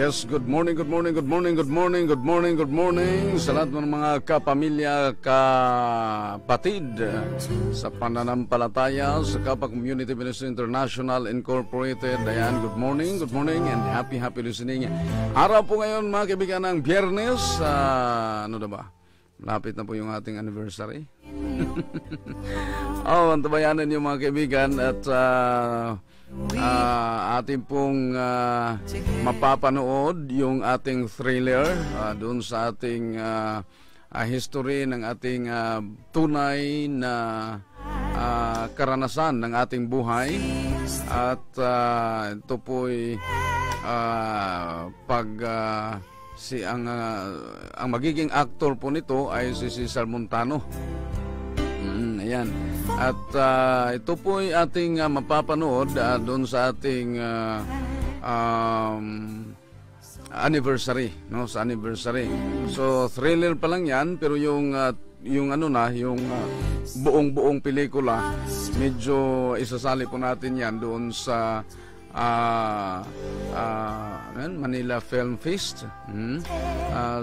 Yes, good morning, good morning, good morning, good morning, good morning, good morning sa lahat ng mga kapamilya, kapatid sa pananampalataya sa Kappa Community Ministry International Incorporated. Ayan, good morning, and happy listening. Araw po ngayon mga kaibigan ng Biyernes, ano na ba? Lapit na po yung ating anniversary. Antabayanan yung mga kaibigan at ating pong mapapanood yung ating thriller doon sa ating history ng ating tunay na karanasan ng ating buhay. At ito po'y ang magiging actor po nito ay si Cesar Montano. Ayan. At ito po ay ating mapapanood doon sa ating anniversary, no? Sa anniversary. So thriller pa lang 'yan, pero yung buong pelikula, medyo isasali po natin 'yan doon sa Manila Film Fest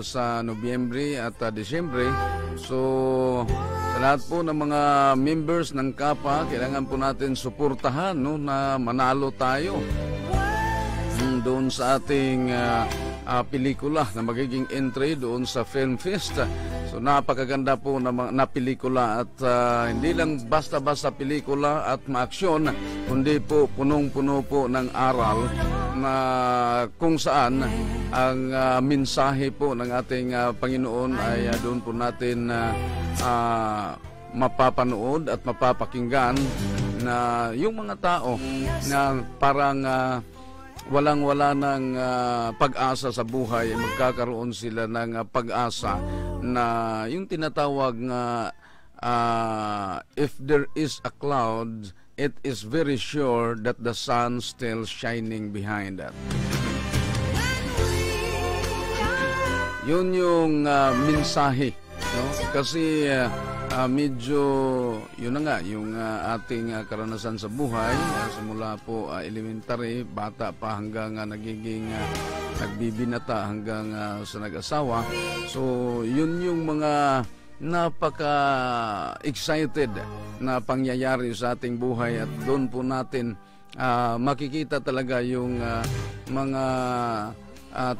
sa Nobyembre at Disyembre. So sa lahat po ng mga members ng Kappa, kailangan po natin suportahan, no, na manalo tayo doon sa ating pelikula na magiging entry doon sa Film Fest. So napakaganda po na pelikula at hindi lang basta-basta pelikula at maaksyon, kundi po punong-puno po ng aral na kung saan ang mensahe po ng ating Panginoon ay doon po natin mapapanood at mapapakinggan na yung mga tao na parang walang-wala ng pag-asa sa buhay, magkakaroon sila ng pag-asa na yung tinatawag na if there is a cloud, it is very sure that the sun still shining behind that. Yun yung mensahe, no? Kasi medyo yun na nga yung ating karanasan sa buhay, simula po elementary, bata pa hanggang nagiging nagbibinata hanggang sa nag-asawa. So yun yung mga napaka-excited na pangyayari sa ating buhay at doon po natin makikita talaga yung mga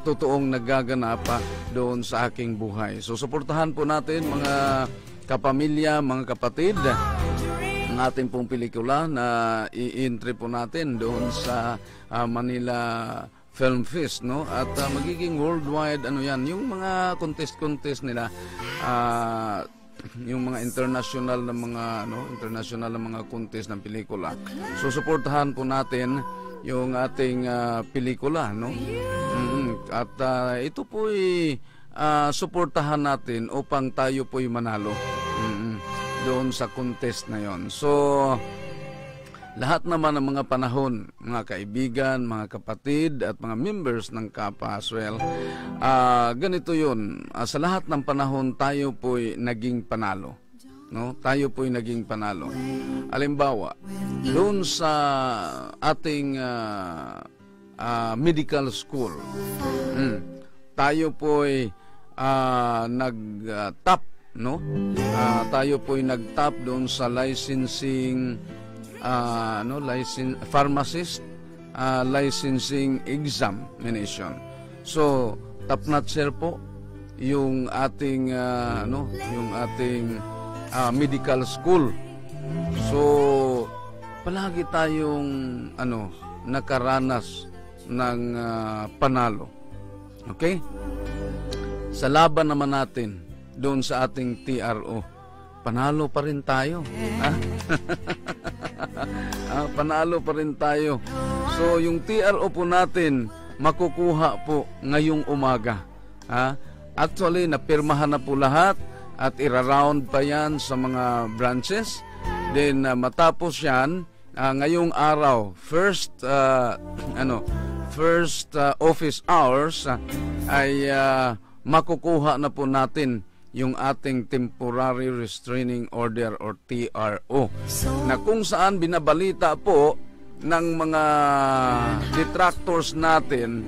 totoong nagaganap doon sa aking buhay. So suportahan po natin mga kapamilya, mga kapatid, ang ating pong pelikula na i-entry po natin doon sa Manila Film Fest, no? At magiging worldwide, ano yan, yung mga contest nila, yung mga international na mga contest ng pelikula. So suportahan po natin yung ating pelikula, no? At ito po'y suportahan natin upang tayo po'y manalo doon sa contest na yon. So lahat naman ng mga panahon, mga kaibigan, mga kapatid at mga members ng Kappa as well, ganito yun, sa lahat ng panahon tayo po'y naging panalo, no? Tayo po'y naging panalo. Halimbawa, doon sa ating medical school, tayo po'y nag-top, no? Tayo po'y nag-top doon sa licensing pharmacist licensing examination. So top notcher po yung ating medical school. So palagi tayong nakaranas ng panalo. Okay? Sa laban naman natin doon sa ating TRO, panalo pa rin tayo. Panalo pa rin tayo. So yung TRO po natin makukuha po ngayong umaga. Actually napirmahan na po lahat at ira-round pa yan sa mga branches. Then matapos yan ngayong araw, first office hours ay makukuha na po natin yung ating Temporary Restraining Order or TRO, na kung saan binabalita po ng mga detractors natin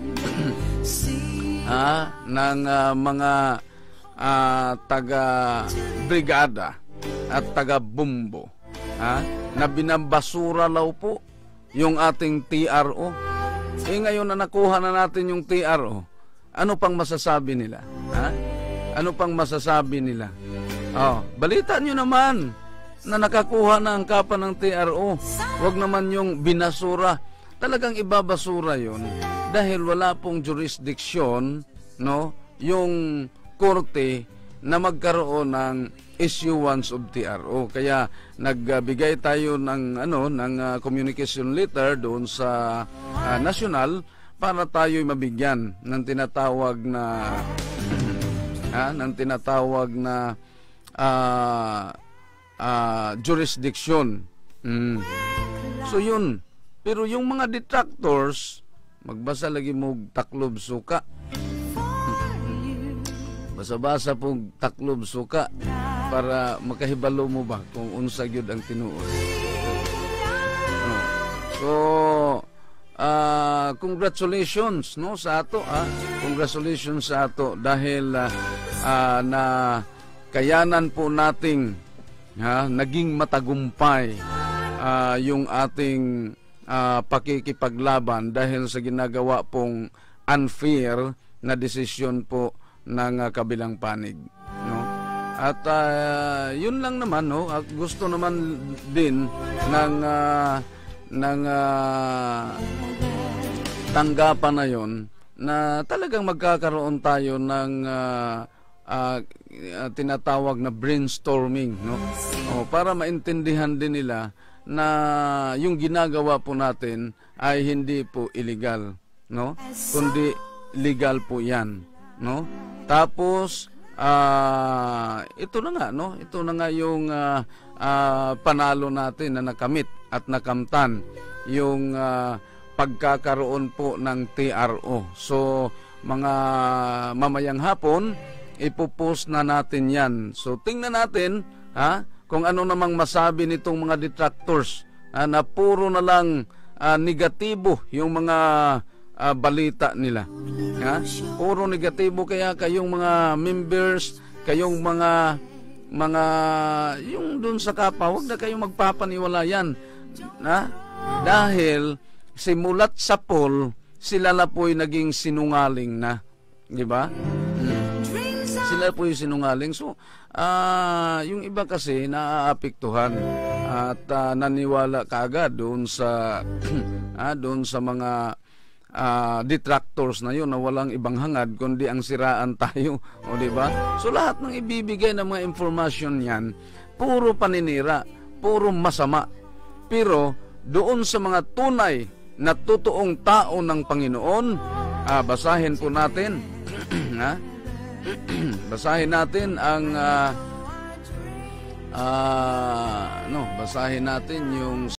ng mga taga-brigada at taga-bumbo, na binabasura law po yung ating TRO. Ngayon na nakuha na natin yung TRO, ano pang masasabi nila? Ano pang masasabi nila? Balita nyo naman na nakakuha na ang kapa ng TRO. Huwag naman yung binasura. Talagang ibabasura yon dahil wala pong jurisdiction, no, yung korte na magkaroon ng issuance of TRO. Kaya nagbigay tayo ng communication letter doon sa national para tayo mabigyan ng tinatawag na jurisdiction. So yun. Pero yung mga detractors, magbasa lagi mo taklob suka. Basa-basa pong taklob suka para makahibalo mo ba kung unsa gyud ang tinuod. So, congratulations no sa ato, congratulations sa ato dahil na kayanan po nating naging matagumpay yung ating pakikipaglaban dahil sa ginagawa pong unfair na desisyon po ng kabilang panig, no? At yun lang naman, no, gusto naman din ng tanggapan na yon na talagang magkakaroon tayo ng tinatawag na brainstorming, no? Para maintindihan din nila na yung ginagawa po natin ay hindi po illegal, no? Kundi legal po 'yan, no? Tapos ito na nga, no? Ito na nga yung panalo natin na nakamit at nakamtan yung pagkakaroon po ng TRO. So mga mamayang hapon ipopost na natin 'yan. So tingnan natin kung ano namang masabi nitong mga detractors na puro na lang negatibo yung mga balita nila. Puro negatibo, kaya kayong mga members, kayong mga yung dun sa kapa, huwag na kayong magpapaniwala yan. Dahil simulat sa poll, sila na po'y naging sinungaling na. Di ba? Sila po'y sinungaling. So, yung iba kasi naaapektuhan at naniwala kaagad doon sa doon sa mga detractors na yun na walang ibang hangad kundi ang siraan tayo, o di ba? So lahat ng ibibigay ng mga information yan puro paninira, puro masama. Pero doon sa mga tunay na totoong tao ng Panginoon, basahin po natin basahin natin ang basahin natin yung